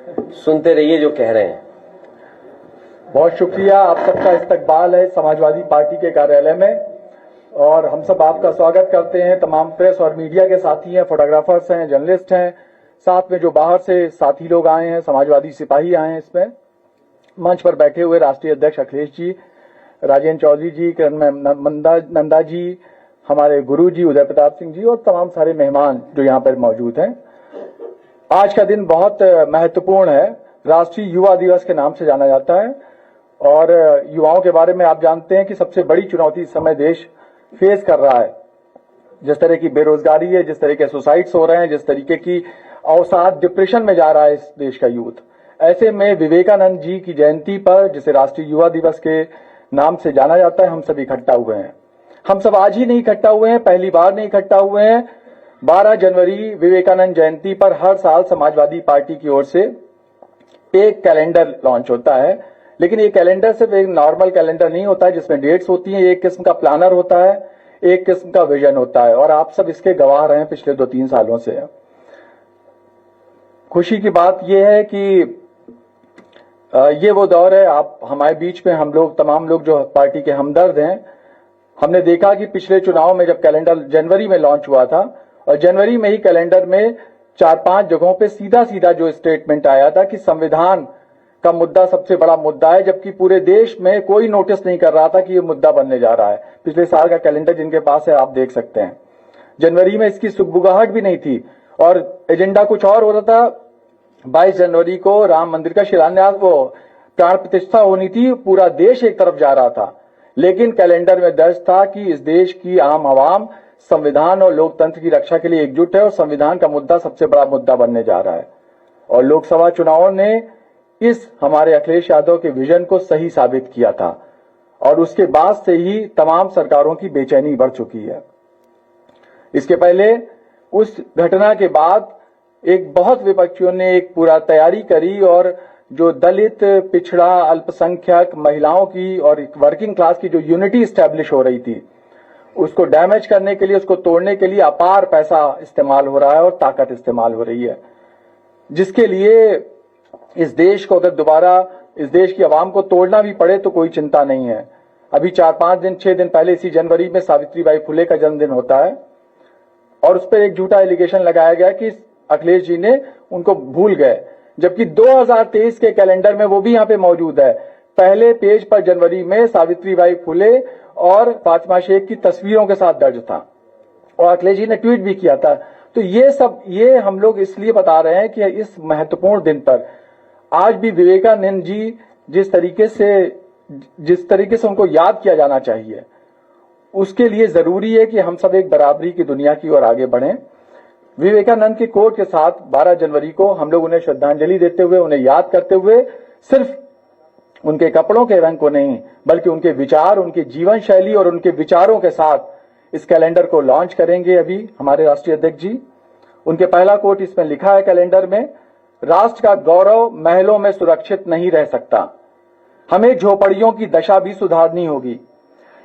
सुनते रहिए जो कह रहे हैं। बहुत शुक्रिया, आप सबका इस्तकबाल है समाजवादी पार्टी के कार्यालय में और हम सब आपका स्वागत करते हैं। तमाम प्रेस और मीडिया के साथी हैं, फोटोग्राफर्स हैं, जर्नलिस्ट हैं, साथ में जो बाहर से साथी लोग आए हैं, समाजवादी सिपाही आए हैं। इसमें मंच पर बैठे हुए राष्ट्रीय अध्यक्ष अखिलेश जी, राजेंद्र चौधरी जी, किरण नंदा जी, हमारे गुरु जी उदय प्रताप सिंह जी और तमाम सारे मेहमान जो यहाँ पर मौजूद हैं। आज का दिन बहुत महत्वपूर्ण है, राष्ट्रीय युवा दिवस के नाम से जाना जाता है और युवाओं के बारे में आप जानते हैं कि सबसे बड़ी चुनौती इस समय देश फेस कर रहा है। जिस तरह की बेरोजगारी है, जिस तरह के सुसाइड्स हो रहे हैं, जिस तरीके की अवसाद डिप्रेशन में जा रहा है इस देश का यूथ, ऐसे में विवेकानंद जी की जयंती पर, जिसे राष्ट्रीय युवा दिवस के नाम से जाना जाता है, हम सब इकट्ठा हुए हैं। हम सब आज ही नहीं इकट्ठा हुए हैं, पहली बार नहीं इकट्ठा हुए हैं। 12 जनवरी विवेकानंद जयंती पर हर साल समाजवादी पार्टी की ओर से एक कैलेंडर लॉन्च होता है, लेकिन ये कैलेंडर सिर्फ एक नॉर्मल कैलेंडर नहीं होता है जिसमें डेट्स होती हैं। एक किस्म का प्लानर होता है, एक किस्म का विजन होता है और आप सब इसके गवाह रहे हैं पिछले 2-3 सालों से। खुशी की बात यह है कि ये वो दौर है, आप हमारे बीच में, हम लोग तमाम लोग जो पार्टी के हमदर्द हैं, हमने देखा कि पिछले चुनाव में जब कैलेंडर जनवरी में लॉन्च हुआ था और जनवरी में ही कैलेंडर में 4-5 जगहों पे सीधा सीधा जो स्टेटमेंट आया था कि संविधान का मुद्दा सबसे बड़ा मुद्दा है, जबकि पूरे देश में कोई नोटिस नहीं कर रहा था कि ये मुद्दा बनने जा रहा है। पिछले साल का कैलेंडर जिनके पास है आप देख सकते हैं, जनवरी में इसकी सुगबुगाहट भी नहीं थी और एजेंडा कुछ और हो रहा था। 22 जनवरी को राम मंदिर का शिलान्यास, वो प्राण प्रतिष्ठा होनी थी, पूरा देश एक तरफ जा रहा था, लेकिन कैलेंडर में दर्ज था कि इस देश की आम आवाम संविधान और लोकतंत्र की रक्षा के लिए एकजुट है और संविधान का मुद्दा सबसे बड़ा मुद्दा बनने जा रहा है। और लोकसभा चुनावों ने इस हमारे अखिलेश यादव के विजन को सही साबित किया था और उसके बाद से ही तमाम सरकारों की बेचैनी बढ़ चुकी है। इसके पहले उस घटना के बाद एक बहुत विपक्षियों ने एक पूरा तैयारी करी और जो दलित, पिछड़ा, अल्पसंख्यक, महिलाओं की और वर्किंग क्लास की जो यूनिटी स्टैब्लिश हो रही थी, उसको डैमेज करने के लिए, उसको तोड़ने के लिए अपार पैसा इस्तेमाल हो रहा है और ताकत इस्तेमाल हो रही है, जिसके लिए इस देश को अगर दोबारा इस देश की आवाम को तोड़ना भी पड़े तो कोई चिंता नहीं है। अभी 4-5 दिन 6 दिन पहले इसी जनवरी में सावित्रीबाई फुले का जन्मदिन होता है और उस पर एक झूठा एलिगेशन लगाया गया कि अखिलेश जी ने उनको भूल गए, जबकि 2023 के कैलेंडर में वो भी यहाँ पे मौजूद है। पहले पेज पर जनवरी में सावित्रीबाई फुले और फातिमा शेख की तस्वीरों के साथ दर्ज था और अखिलेश जी ने ट्वीट भी किया था। तो ये हम लोग इसलिए बता रहे हैं कि इस महत्वपूर्ण दिन पर आज भी विवेकानंद जी जिस तरीके से उनको याद किया जाना चाहिए, उसके लिए जरूरी है कि हम सब एक बराबरी की दुनिया की ओर आगे बढ़ें। विवेकानंद के कोट के साथ 12 जनवरी को हम लोग उन्हें श्रद्धांजलि देते हुए, उन्हें याद करते हुए, सिर्फ उनके कपड़ों के रंग को नहीं बल्कि उनके विचार, उनकी जीवन शैली और उनके विचारों के साथ इस कैलेंडर को लॉन्च करेंगे अभी हमारे राष्ट्रीय अध्यक्ष जी। उनके पहला कोट इसमें लिखा है कैलेंडर में, राष्ट्र का गौरव महलों में सुरक्षित नहीं रह सकता, हमें झोपड़ियों की दशा भी सुधारनी होगी।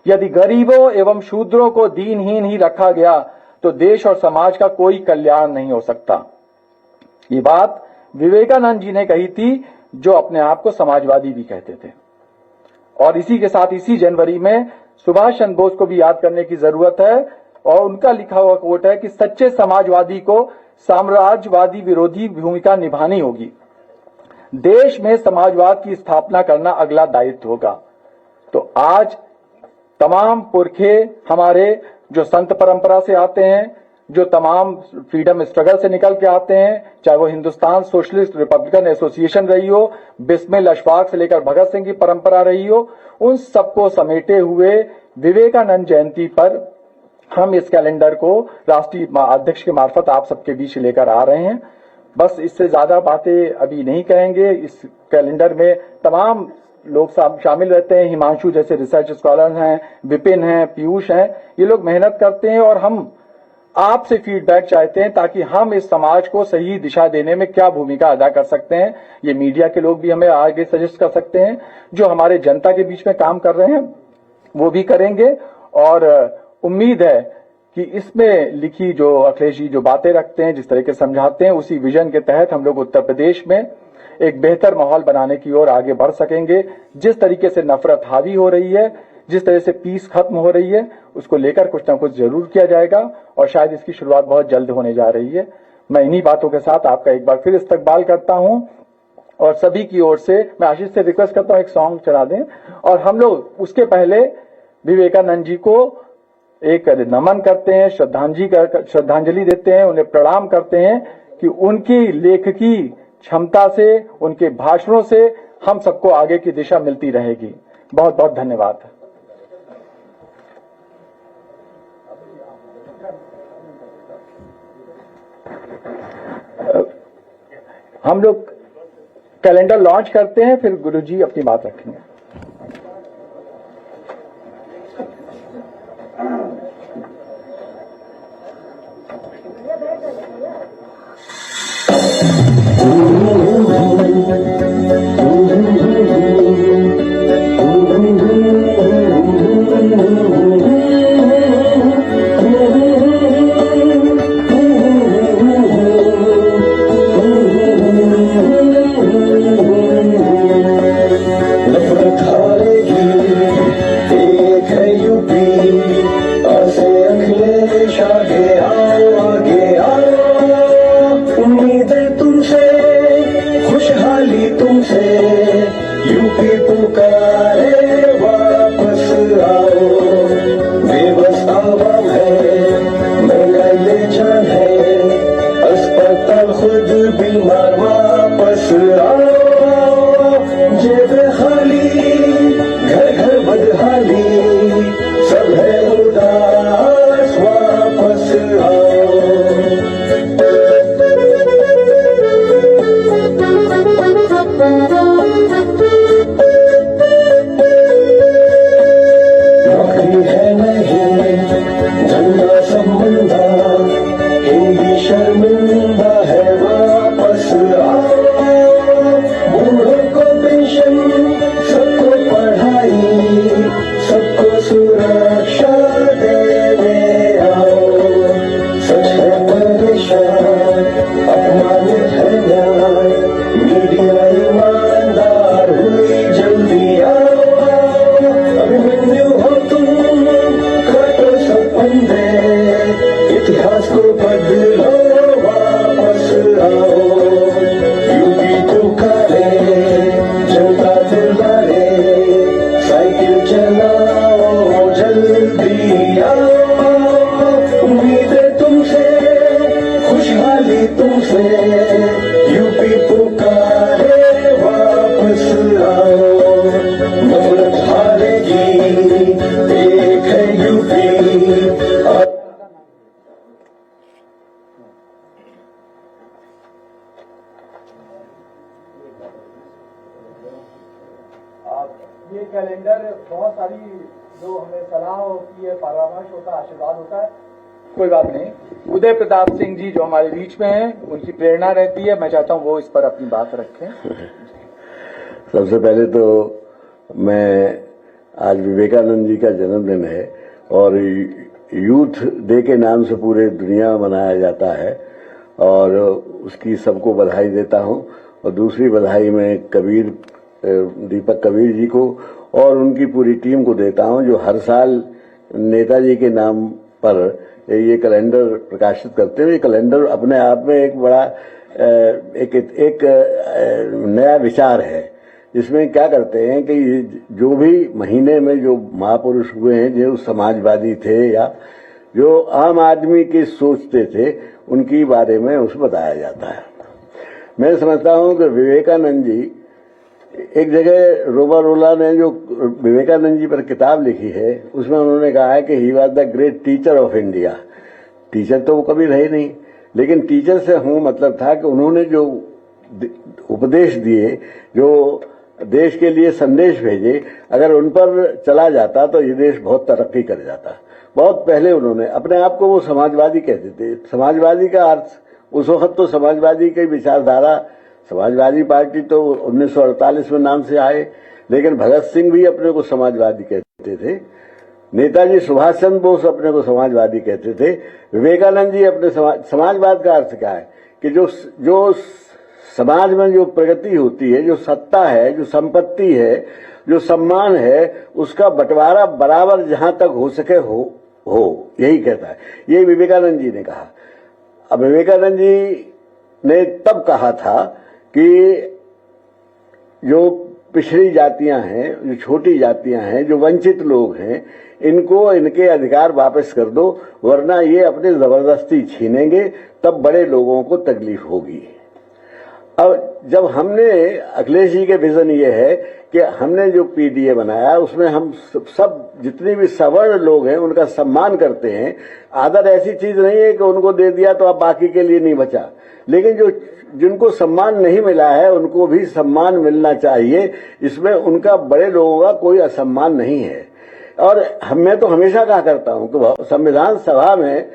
यदि गरीबों एवं शूद्रों को दीनहीन ही रखा गया तो देश और समाज का कोई कल्याण नहीं हो सकता। ये बात विवेकानंद जी ने कही थी, जो अपने आप को समाजवादी भी कहते थे। और इसी के साथ इसी जनवरी में सुभाष चंद्र बोस को भी याद करने की जरूरत है और उनका लिखा हुआ कोट है कि सच्चे समाजवादी को साम्राज्यवादी विरोधी भूमिका निभानी होगी, देश में समाजवाद की स्थापना करना अगला दायित्व होगा। तो आज तमाम पुरखे हमारे जो संत परंपरा से आते हैं, जो तमाम फ्रीडम स्ट्रगल से निकल के आते हैं, चाहे वो हिंदुस्तान सोशलिस्ट रिपब्लिकन एसोसिएशन रही हो, बिस्मिल अशफाक से लेकर भगत सिंह की परंपरा रही हो, उन सबको समेटे हुए विवेकानंद जयंती पर हम इस कैलेंडर को राष्ट्रीय अध्यक्ष के मार्फत आप सबके बीच लेकर आ रहे हैं। बस इससे ज्यादा बातें अभी नहीं कहेंगे। इस कैलेंडर में तमाम लोग शामिल रहते हैं, हिमांशु जैसे रिसर्च स्कॉलर हैं, विपिन हैं, पीयूष हैं, ये लोग मेहनत करते हैं और हम आपसे फीडबैक चाहते हैं ताकि हम इस समाज को सही दिशा देने में क्या भूमिका अदा कर सकते हैं। ये मीडिया के लोग भी हमें आगे सजेस्ट कर सकते हैं, जो हमारे जनता के बीच में काम कर रहे हैं वो भी करेंगे। और उम्मीद है कि इसमें लिखी जो अखिलेश जी जो बातें रखते हैं, जिस तरह के समझाते हैं, उसी विजन के तहत हम लोग उत्तर प्रदेश में एक बेहतर माहौल बनाने की ओर आगे बढ़ सकेंगे। जिस तरीके से नफरत हावी हो रही है, जिस तरह से पीस खत्म हो रही है, उसको लेकर कुछ ना कुछ जरूर किया जाएगा और शायद इसकी शुरुआत बहुत जल्द होने जा रही है। मैं इन्हीं बातों के साथ आपका एक बार फिर इस्तकबाल करता हूं और सभी की ओर से मैं आशीष से रिक्वेस्ट करता हूं एक सॉन्ग चला दें और हम लोग उसके पहले विवेकानंद जी को एक नमन करते हैं, श्रद्धांजलि देते हैं, उन्हें प्रणाम करते हैं कि उनकी लेखकी क्षमता से, उनके भाषणों से हम सबको आगे की दिशा मिलती रहेगी। बहुत बहुत धन्यवाद। हम लोग कैलेंडर लॉन्च करते हैं, फिर गुरुजी अपनी बात रखेंगे। ये कैलेंडर बहुत सारी जो हमें सलाह होती है, परामर्श होता है, आशीर्वाद होता है, कोई बात नहीं। उदय प्रताप सिंह जी जो हमारे बीच में हैं, उनकी प्रेरणा रहती है, मैं चाहता हूं वो इस पर अपनी बात रखें। सबसे पहले तो मैं आज विवेकानंद जी का जन्मदिन है और यूथ डे के नाम से पूरे दुनिया में मनाया जाता है और उसकी सबको बधाई देता हूं। और दूसरी बधाई मैं दीपक कबीर जी को और उनकी पूरी टीम को देता हूं जो हर साल नेताजी के नाम पर ये कैलेंडर प्रकाशित करते हैं। ये कैलेंडर अपने आप में एक बड़ा एक नया विचार है। इसमें क्या करते हैं कि जो भी महीने में जो महापुरुष हुए हैं, जो समाजवादी थे या जो आम आदमी की सोचते थे, उनकी बारे में उसमें बताया जाता है। मैं समझता हूं कि विवेकानंद जी, एक जगह रोला ने जो विवेकानंद जी पर किताब लिखी है, उसमें उन्होंने कहा है कि he was the great teacher of India. Teacher तो वो कभी रहे नहीं, लेकिन टीचर से हूं मतलब था कि उन्होंने जो उपदेश दिए, जो देश के लिए संदेश भेजे, अगर उन पर चला जाता तो ये देश बहुत तरक्की कर जाता। बहुत पहले उन्होंने अपने आप को वो समाजवादी कहते थे। समाजवादी का अर्थ उस वक्त तो समाजवादी की विचारधारा, समाजवादी पार्टी तो 1948 में नाम से आए, लेकिन भगत सिंह भी अपने को समाजवादी कहते थे, नेताजी सुभाष चंद्र बोस अपने को समाजवादी कहते थे। विवेकानंद जी अपने समाजवाद का अर्थ क्या है कि जो समाज में जो प्रगति होती है, जो सत्ता है, जो संपत्ति है, जो सम्मान है, उसका बंटवारा बराबर जहां तक हो सके हो यही कहता है। ये विवेकानंद जी ने कहा। अब विवेकानंद जी ने तब कहा था कि जो पिछड़ी जातियां हैं, जो छोटी जातियां हैं, जो वंचित लोग हैं, इनको इनके अधिकार वापस कर दो, वरना ये अपने जबरदस्ती छीनेंगे, तब बड़े लोगों को तकलीफ होगी। अब जब हमने अखिलेश जी के विजन ये है कि हमने जो पीडीए बनाया उसमें हम सब जितने भी सवर्ण लोग हैं उनका सम्मान करते हैं। आदर ऐसी चीज नहीं है कि उनको दे दिया तो अब बाकी के लिए नहीं बचा, लेकिन जो जिनको सम्मान नहीं मिला है उनको भी सम्मान मिलना चाहिए। इसमें उनका बड़े लोगों का कोई असम्मान नहीं है। और मैं तो हमेशा कहा करता हूं कि संविधान सभा में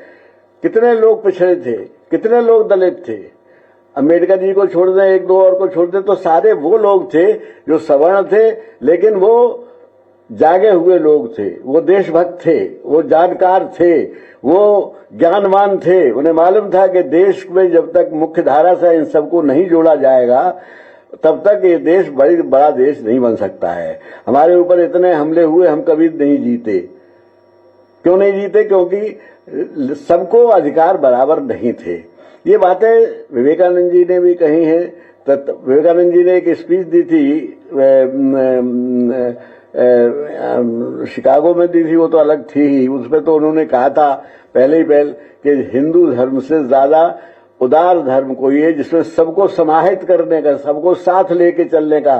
कितने लोग पिछड़े थे, कितने लोग दलित थे। अम्बेडकर जी को छोड़ दें, एक दो और को छोड़ दें, तो सारे वो लोग थे जो सवर्ण थे, लेकिन वो जागे हुए लोग थे, वो देशभक्त थे, वो जानकार थे, वो ज्ञानवान थे। उन्हें मालूम था कि देश में जब तक मुख्य धारा से इन सबको नहीं जोड़ा जाएगा तब तक ये देश बड़ा देश नहीं बन सकता है। हमारे ऊपर इतने हमले हुए, हम कभी नहीं जीते। क्यों नहीं जीते? क्योंकि सबको अधिकार बराबर नहीं थे। ये बातें विवेकानंद जी ने भी कही हैं। विवेकानंद जी ने एक स्पीच दी थी, शिकागो में दी थी, वो तो अलग थी ही। उसमें तो उन्होंने कहा था पहले कि हिंदू धर्म से ज्यादा उदार धर्म कोई है जिसमें सबको समाहित करने का, सबको साथ लेके चलने का।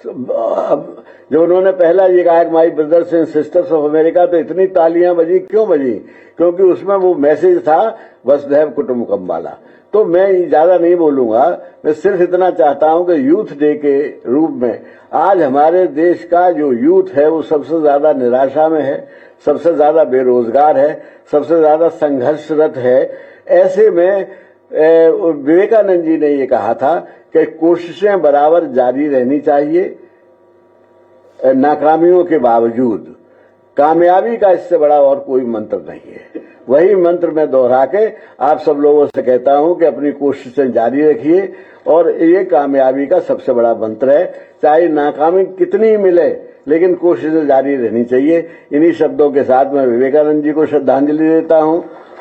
जब उन्होंने पहला ये कहा my brothers and sisters of America, तो इतनी तालियां बजी। क्यों बजी? क्योंकि उसमें वो मैसेज था वसुधैव कुटुंबकम वाला। तो मैं ज्यादा नहीं बोलूंगा, मैं सिर्फ इतना चाहता हूं कि यूथ डे के रूप में आज हमारे देश का जो यूथ है वो सबसे ज्यादा निराशा में है, सबसे ज्यादा बेरोजगार है, सबसे ज्यादा संघर्षरत है। ऐसे में विवेकानंद जी ने ये कहा था कि कोशिशें बराबर जारी रहनी चाहिए, नाकामियों के बावजूद। कामयाबी का इससे बड़ा और कोई मंत्र नहीं है। वही मंत्र मैं दोहरा के आप सब लोगों से कहता हूं कि अपनी कोशिशें जारी रखिए, और ये कामयाबी का सबसे बड़ा मंत्र है। चाहे नाकामी कितनी मिले, लेकिन कोशिशें जारी रहनी चाहिए। इन्हीं शब्दों के साथ मैं विवेकानंद जी को श्रद्धांजलि देता हूं।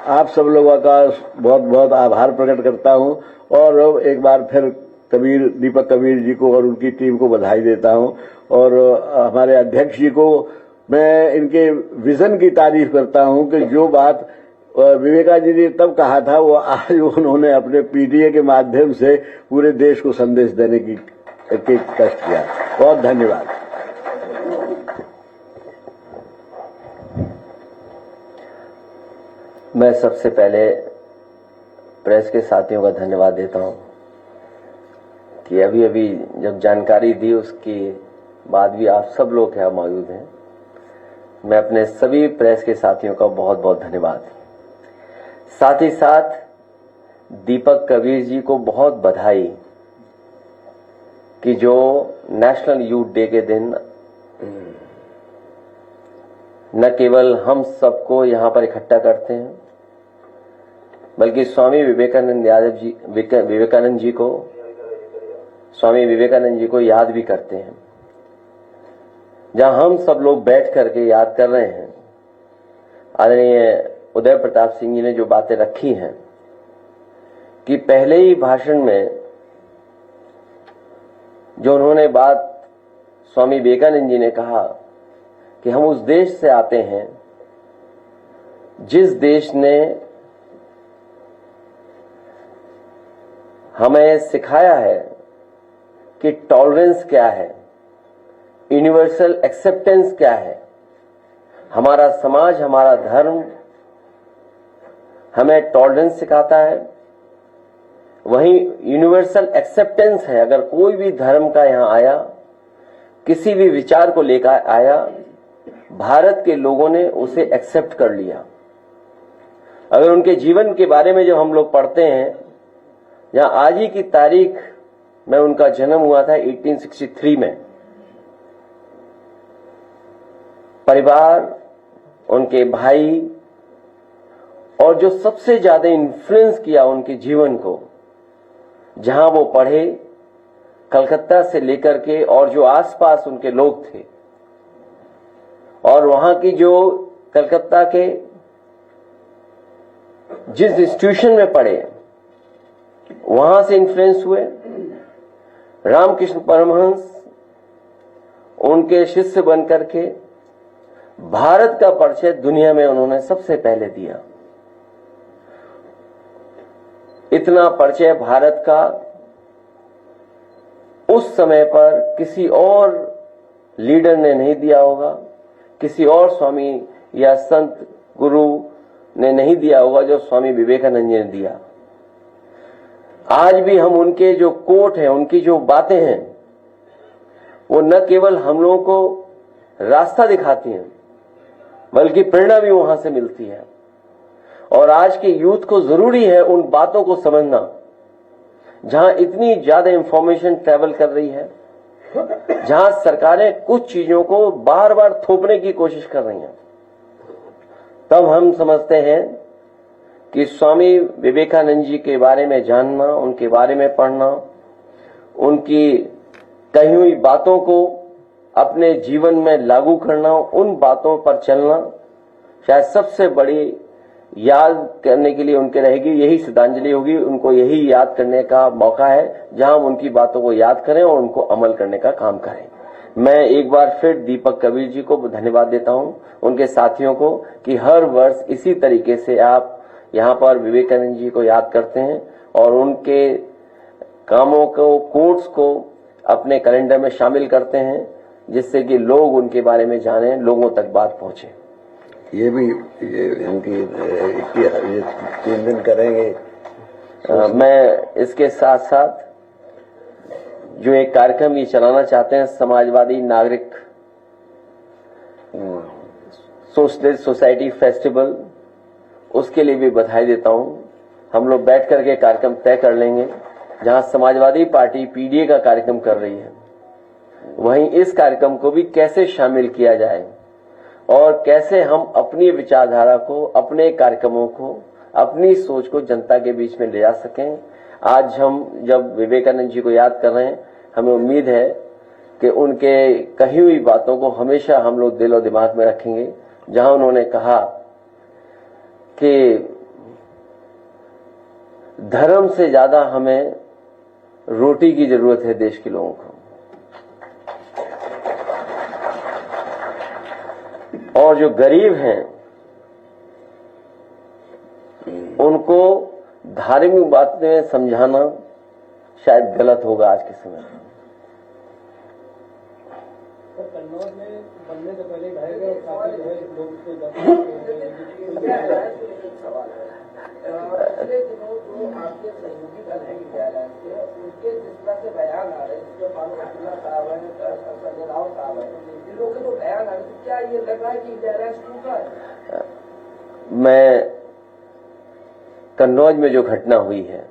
आप सब लोगों का बहुत बहुत आभार प्रकट करता हूं, और एक बार फिर दीपक कबीर जी को और उनकी टीम को बधाई देता हूं। और हमारे अध्यक्ष जी को मैं इनके विजन की तारीफ करता हूं कि जो बात विवेकानंद जी ने तब कहा था वो आज उन्होंने अपने पीडीए के माध्यम से पूरे देश को संदेश देने की कष्ट किया। बहुत धन्यवाद। मैं सबसे पहले प्रेस के साथियों का धन्यवाद देता हूं कि अभी अभी जब जानकारी दी उसके बाद भी आप सब लोग यहाँ मौजूद हैं। मैं अपने सभी प्रेस के साथियों का बहुत बहुत धन्यवाद। साथ ही साथ दीपक कबीर जी को बहुत बधाई कि जो नेशनल यूथ डे के दिन न केवल हम सबको यहां पर इकट्ठा करते हैं, बल्कि स्वामी विवेकानंद जी को याद भी करते हैं। जहां हम सब लोग बैठ करके याद कर रहे हैं, आदरणीय उदय प्रताप सिंह जी ने जो बातें रखी हैं कि पहले ही भाषण में जो उन्होंने बात स्वामी विवेकानंद जी ने कहा कि हम उस देश से आते हैं जिस देश ने हमें सिखाया है कि टॉलरेंस क्या है, यूनिवर्सल एक्सेप्टेंस क्या है। हमारा समाज, हमारा धर्म हमें टॉलरेंस सिखाता है, वहीं यूनिवर्सल एक्सेप्टेंस है। अगर कोई भी धर्म का यहां आया, किसी भी विचार को लेकर आया, भारत के लोगों ने उसे एक्सेप्ट कर लिया। अगर उनके जीवन के बारे में जो हम लोग पढ़ते हैं, जहां आज ही की तारीख में उनका जन्म हुआ था 1863 में, परिवार, उनके भाई, और जो सबसे ज्यादा इन्फ्लुएंस किया उनके जीवन को, जहां वो पढ़े, कलकत्ता से लेकर के और जो आसपास उनके लोग थे, और वहां की जो कलकत्ता के जिस इंस्टीट्यूशन में पढ़े वहां से इन्फ्लुएंस हुए। रामकृष्ण परमहंस उनके शिष्य बनकर के भारत का परिचय दुनिया में उन्होंने सबसे पहले दिया। इतना परिचय भारत का उस समय पर किसी और लीडर ने नहीं दिया होगा, किसी और स्वामी या संत गुरु ने नहीं दिया होगा जो स्वामी विवेकानंद जी ने दिया। आज भी हम उनके जो कोट हैं, उनकी जो बातें हैं, वो न केवल हम लोगों को रास्ता दिखाती हैं बल्कि प्रेरणा भी वहां से मिलती है। और आज के यूथ को जरूरी है उन बातों को समझना, जहां इतनी ज्यादा इंफॉर्मेशन ट्रैवल कर रही है, जहां सरकारें कुछ चीजों को बार बार थोपने की कोशिश कर रही हैं। तब हम समझते हैं कि स्वामी विवेकानंद जी के बारे में जानना, उनके बारे में पढ़ना, उनकी कही हुई बातों को अपने जीवन में लागू करना, उन बातों पर चलना शायद सबसे बड़ी याद करने के लिए उनके रहेगी। यही श्रद्धांजलि होगी, उनको यही याद करने का मौका है जहां हम उनकी बातों को याद करें और उनको अमल करने का काम करें। मैं एक बार फिर दीपक कबीर जी को धन्यवाद देता हूं, उनके साथियों को, कि हर वर्ष इसी तरीके से आप यहां पर विवेकानंद जी को याद करते हैं और उनके कामों को, कोट्स को अपने कैलेंडर में शामिल करते हैं, जिससे कि लोग उनके बारे में जानें, लोगों तक बात पहुंचे। ये भी इनकी 3 दिन करेंगे। मैं इसके साथ साथ जो एक कार्यक्रम ये चलाना चाहते हैं, समाजवादी नागरिक सोशलिस्ट सोसाइटी फेस्टिवल, उसके लिए भी बधाई देता हूं। हम लोग बैठ करके कार्यक्रम तय कर लेंगे। जहां समाजवादी पार्टी पीडीए का कार्यक्रम कर रही है, वहीं इस कार्यक्रम को भी कैसे शामिल किया जाए और कैसे हम अपनी विचारधारा को, अपने कार्यक्रमों को, अपनी सोच को जनता के बीच में ले जा सकें। आज हम जब विवेकानंद जी को याद कर रहे हैं, हमें उम्मीद है कि उनके कही हुई बातों को हमेशा हम लोग दिल और दिमाग में रखेंगे। जहां उन्होंने कहा कि धर्म से ज्यादा हमें रोटी की जरूरत है देश के लोगों को, और जो गरीब हैं उनको धार्मिक बातें समझाना शायद गलत होगा आज के समय में। कन्नौज में बनने से पहले ढाई गए काफी जो है लोग पिछले दिनों जो आपके सहयोगी दल है विद्यालय के, उसके जिस तरह से बयान आ रहे हैं, जिसमें फारूक अब्दुल्ला साहब है, संजय राव साहब है, इन लोगों के जो बयान आ रहे हैं, क्या ये लग रहा है कि विद्यालय टूटा है? मैं कन्नौज में जो घटना हुई है,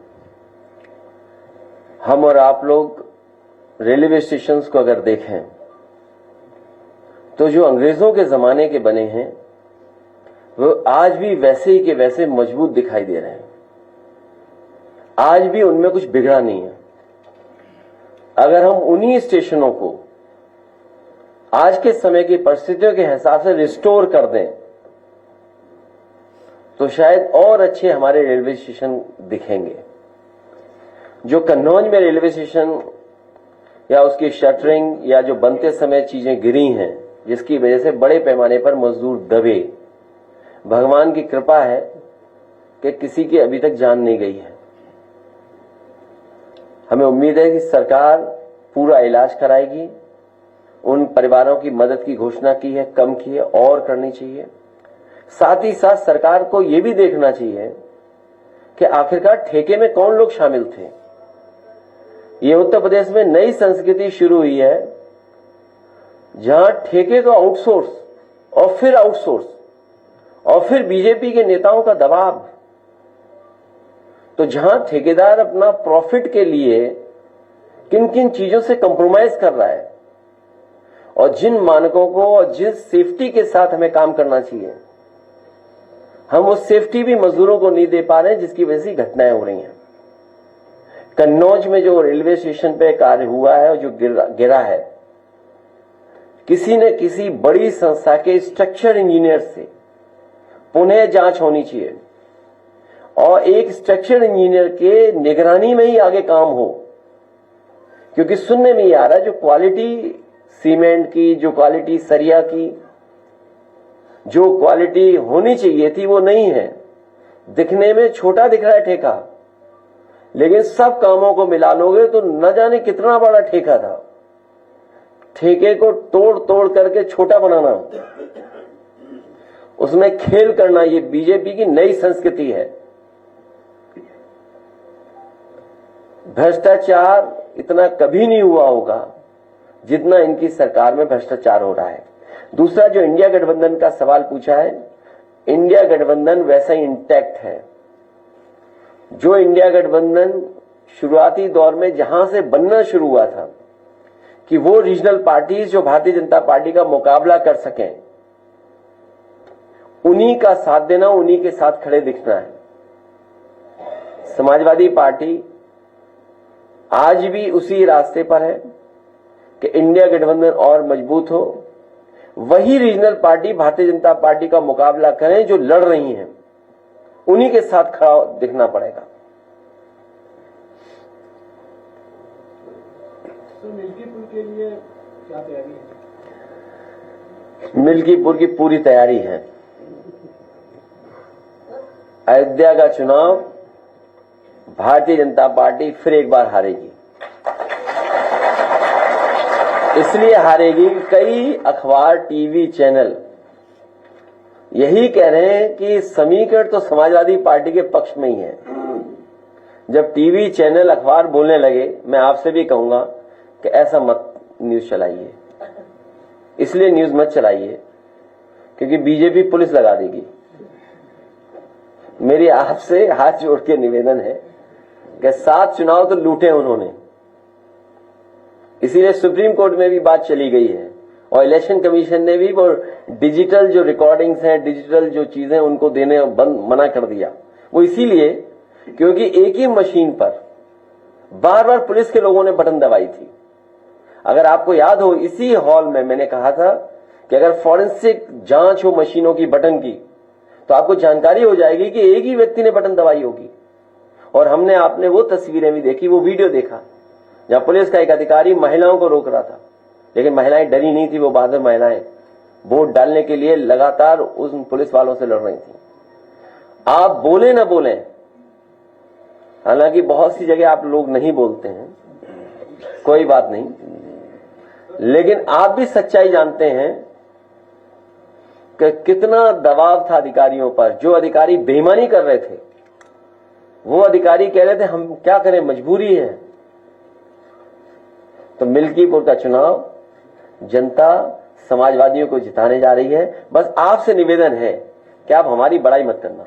हम और आप लोग रेलवे स्टेशन को अगर देखें तो जो अंग्रेजों के जमाने के बने हैं वो आज भी वैसे ही के वैसे मजबूत दिखाई दे रहे हैं। आज भी उनमें कुछ बिगड़ा नहीं है। अगर हम उन्हीं स्टेशनों को आज के समय की परिस्थितियों के हिसाब से रिस्टोर कर दें तो शायद और अच्छे हमारे रेलवे स्टेशन दिखेंगे। जो कन्नौज में रेलवे स्टेशन या उसकी शटरिंग या जो बनते समय चीजें गिरी हैं, जिसकी वजह से बड़े पैमाने पर मजदूर दबे, भगवान की कृपा है कि किसी की अभी तक जान नहीं गई है। हमें उम्मीद है कि सरकार पूरा इलाज कराएगी। उन परिवारों की मदद की घोषणा की है, कम की है, और करनी चाहिए। साथ ही साथ सरकार को यह भी देखना चाहिए कि आखिरकार ठेके में कौन लोग शामिल थे। ये उत्तर प्रदेश में नई संस्कृति शुरू हुई है जहां ठेके को आउटसोर्स और फिर आउटसोर्स और फिर बीजेपी के नेताओं का दबाव। तो जहां ठेकेदार अपना प्रॉफिट के लिए किन किन चीजों से कंप्रोमाइज कर रहा है और जिन मानकों को और जिस सेफ्टी के साथ हमें काम करना चाहिए, हम वो सेफ्टी भी मजदूरों को नहीं दे पा रहे हैं, जिसकी वजह से घटनाएं हो रही हैं। कन्नौज में जो रेलवे स्टेशन पे कार्य हुआ है और जो गिरा है, किसी न किसी बड़ी संस्था के स्ट्रक्चर इंजीनियर से पुनः जांच होनी चाहिए और एक स्ट्रक्चर इंजीनियर के निगरानी में ही आगे काम हो, क्योंकि सुनने में ही आ रहा है जो क्वालिटी सीमेंट की, जो क्वालिटी सरिया की, जो क्वालिटी होनी चाहिए थी वो नहीं है। दिखने में छोटा दिख रहा है ठेका, लेकिन सब कामों को मिला लोगे तो न जाने कितना बड़ा ठेका था। ठेके को तोड़ तोड़ करके छोटा बनाना, उसमें खेल करना, ये बीजेपी की नई संस्कृति है। भ्रष्टाचार इतना कभी नहीं हुआ होगा जितना इनकी सरकार में भ्रष्टाचार हो रहा है। दूसरा, जो इंडिया गठबंधन का सवाल पूछा है, इंडिया गठबंधन वैसा ही इंटैक्ट है। जो इंडिया गठबंधन शुरुआती दौर में जहां से बनना शुरू हुआ था कि वो रीजनल पार्टीज जो भारतीय जनता पार्टी का मुकाबला कर सकें, उन्हीं का साथ देना, उन्हीं के साथ खड़े दिखना है। समाजवादी पार्टी आज भी उसी रास्ते पर है कि इंडिया गठबंधन और मजबूत हो, वही regional party Bharatiya Janata party का मुकाबला करें जो लड़ रही हैं, उन्हीं के साथ खड़ा दिखना पड़ेगा। तो मिल्कीपुर के लिए क्या तैयारी है? मिल्कीपुर की पूरी तैयारी है। अयोध्या का चुनाव भारतीय जनता पार्टी फिर एक बार हारेगी। इसलिए हारेगी कि कई अखबार, टीवी चैनल यही कह रहे हैं कि समीकरण तो समाजवादी पार्टी के पक्ष में ही है। जब टीवी चैनल, अखबार बोलने लगे, मैं आपसे भी कहूंगा कि ऐसा मत न्यूज चलाइए, इसलिए न्यूज मत चलाइए क्योंकि बीजेपी पुलिस लगा देगी। मेरी आपसे हाथ जोड़ के निवेदन है कि 7 चुनाव तो लूटे उन्होंने, इसीलिए सुप्रीम कोर्ट में भी बात चली गई है और इलेक्शन कमीशन ने भी वो डिजिटल जो रिकॉर्डिंग्स हैं, डिजिटल जो चीजें उनको देने मना कर दिया। वो इसीलिए क्योंकि एक ही मशीन पर बार बार पुलिस के लोगों ने बटन दबाई थी। अगर आपको याद हो, इसी हॉल में मैंने कहा था कि अगर फॉरेंसिक जांच हो मशीनों की, बटन की, तो आपको जानकारी हो जाएगी कि एक ही व्यक्ति ने बटन दबाई होगी। और हमने, आपने वो तस्वीरें भी देखी, वो वीडियो देखा जहां पुलिस का एक अधिकारी महिलाओं को रोक रहा था, लेकिन महिलाएं डरी नहीं थी। वो बहादुर महिलाएं वोट डालने के लिए लगातार उन पुलिस वालों से लड़ रही थी। आप बोले ना बोले, हालांकि बहुत सी जगह आप लोग नहीं बोलते हैं, कोई बात नहीं, लेकिन आप भी सच्चाई जानते हैं कि कितना दबाव था अधिकारियों पर। जो अधिकारी बेईमानी कर रहे थे, वो अधिकारी कह रहे थे हम क्या करें, मजबूरी है। तो मिल्कीपुर का चुनाव जनता समाजवादियों को जिताने जा रही है। बस आपसे निवेदन है कि आप हमारी बड़ाई मत करना।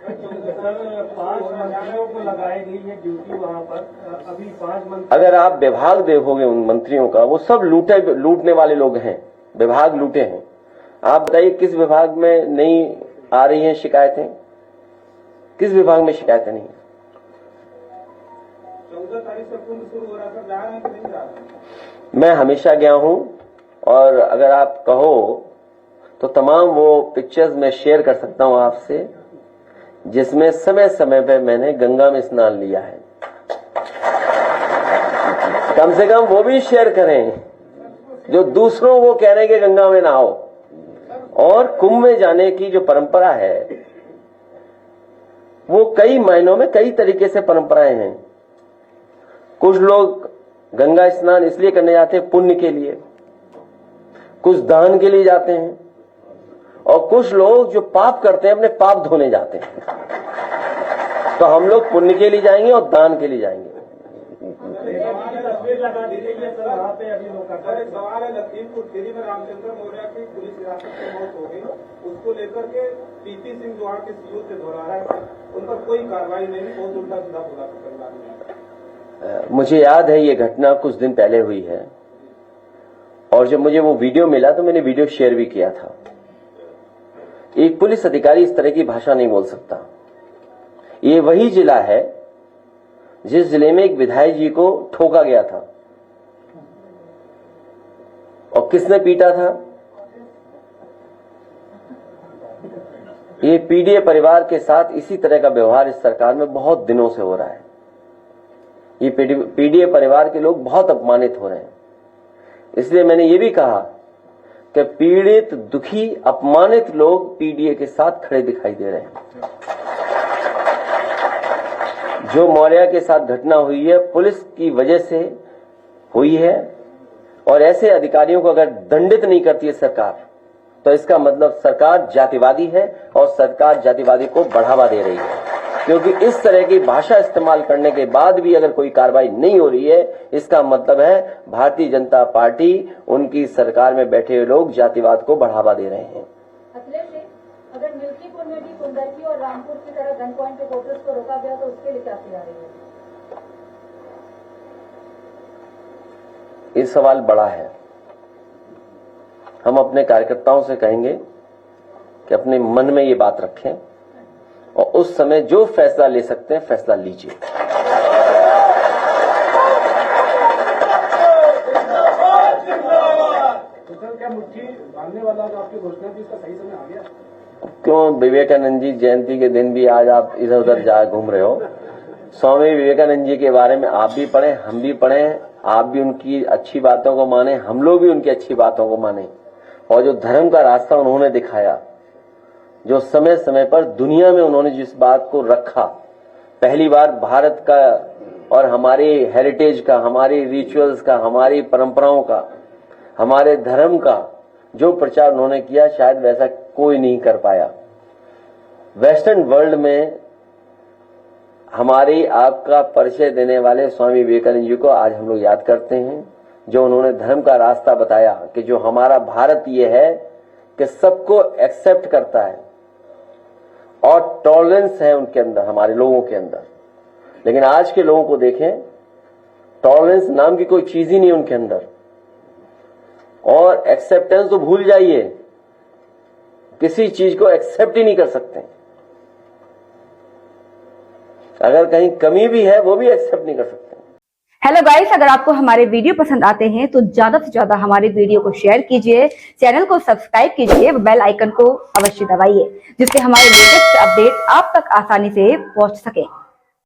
सर, 5 मंत्रियों को लगाई गई है ड्यूटी वहां पर, अभी 5 मंत्री। अगर आप विभाग देखोगे उन मंत्रियों का, वो सब लूटने वाले लोग हैं, विभाग लूटे हैं। आप बताइए किस विभाग में नहीं आ रही हैं शिकायतें? किस विभाग में शिकायतें नहीं? 14 तारीख से कुंभ शुरू हो रहा है, जा रहे हैं कि नहीं जा रहे हैं? मैं हमेशा गया हूं और अगर आप कहो तो तमाम वो पिक्चर्स मैं शेयर कर सकता हूं आपसे, जिसमें समय समय पे मैंने गंगा में स्नान लिया है। कम से कम वो भी शेयर करें जो दूसरों को कह रहे हैं कि गंगा में नहाओ। और कुंभ में जाने की जो परंपरा है, वो कई मायनों में कई तरीके से परंपराएं हैं। कुछ लोग गंगा स्नान इसलिए करने जाते हैं पुण्य के लिए, कुछ दान के लिए जाते हैं, और कुछ लोग जो पाप करते हैं अपने पाप धोने जाते हैं। तो हम लोग पुण्य के लिए जाएंगे और दान के लिए जाएंगे। तस्वीर लगा दी गई है सर वहाँ पे अभी लोग का। सर, एक सवाल है, लखीमपुर खीरी में रामचंद्र मौर्य की पुलिस हिरासत में मौत हो गई, उसको लेकर के पीपी सिंह जो वहाँ के सीओ थे धोलारा है, उन पर कोई कार्रवाई नहीं, बहुत उल्टा सीधा बोला था। मुझे याद है ये घटना कुछ दिन पहले हुई है, और जब मुझे वो वीडियो मिला तो मैंने वीडियो शेयर भी किया था। एक पुलिस अधिकारी इस तरह की भाषा नहीं बोल सकता। ये वही जिला है जिस जिले में एक विधायक जी को ठोका गया था, और किसने पीटा था? ये पीडीए परिवार के साथ इसी तरह का व्यवहार इस सरकार में बहुत दिनों से हो रहा है। ये पीडीए परिवार के लोग बहुत अपमानित हो रहे हैं। इसलिए मैंने ये भी कहा कि पीड़ित, दुखी, अपमानित लोग पीडीए के साथ खड़े दिखाई दे रहे हैं। जो मौर्या के साथ घटना हुई है पुलिस की वजह से हुई है, और ऐसे अधिकारियों को अगर दंडित नहीं करती है सरकार, तो इसका मतलब सरकार जातिवादी है और सरकार जातिवादी को बढ़ावा दे रही है। क्योंकि इस तरह की भाषा इस्तेमाल करने के बाद भी अगर कोई कार्रवाई नहीं हो रही है, इसका मतलब है भारतीय जनता पार्टी, उनकी सरकार में बैठे हुए लोग जातिवाद को बढ़ावा दे रहे हैं। अखिलेश जी, अगर मिल्कीपुर में भी कुंदरकी और रामपुर की तरह गन पॉइंट पे वोटर्स को रोका गया तो उसके लिए क्या तैयारी है? ये सवाल बड़ा है। हम अपने कार्यकर्ताओं से कहेंगे कि अपने मन में ये बात रखें और उस समय जो फैसला ले सकते हैं फैसला लीजिए। तो सर, क्या मुट्ठी बांधने वाला जो आपकी घोषणा थी इसका सही समय आ गया? क्यों विवेकानंद जी जयंती के दिन भी आज आप इधर उधर जा घूम रहे हो? स्वामी विवेकानंद जी के बारे में आप भी पढ़े, हम भी पढ़े, आप भी उनकी अच्छी बातों को माने, हम लोग भी उनकी अच्छी बातों को माने। और जो धर्म का रास्ता उन्होंने दिखाया, जो समय समय पर दुनिया में उन्होंने जिस बात को रखा, पहली बार भारत का और हमारे हेरिटेज का, हमारी रिचुअल्स का, हमारी परंपराओं का, हमारे धर्म का जो प्रचार उन्होंने किया, शायद वैसा कोई नहीं कर पाया। वेस्टर्न वर्ल्ड में हमारी आपका परिचय देने वाले स्वामी विवेकानंद जी को आज हम लोग याद करते हैं, जो उन्होंने धर्म का रास्ता बताया कि जो हमारा भारत ये है कि सबको एक्सेप्ट करता है और टॉलरेंस है उनके अंदर, हमारे लोगों के अंदर। लेकिन आज के लोगों को देखें, टॉलरेंस नाम की कोई चीज ही नहीं उनके अंदर, और एक्सेप्टेंस तो भूल जाइए, किसी चीज को एक्सेप्ट ही नहीं कर सकते। अगर कहीं कमी भी है वो भी एक्सेप्ट नहीं कर सकते। हेलो गाइस, अगर आपको हमारे वीडियो पसंद आते हैं तो ज्यादा से ज्यादा हमारे वीडियो को शेयर कीजिए, चैनल को सब्सक्राइब कीजिए, बेल आइकन को अवश्य दबाइए, जिससे हमारे लेटेस्ट अपडेट आप तक आसानी से पहुंच सके।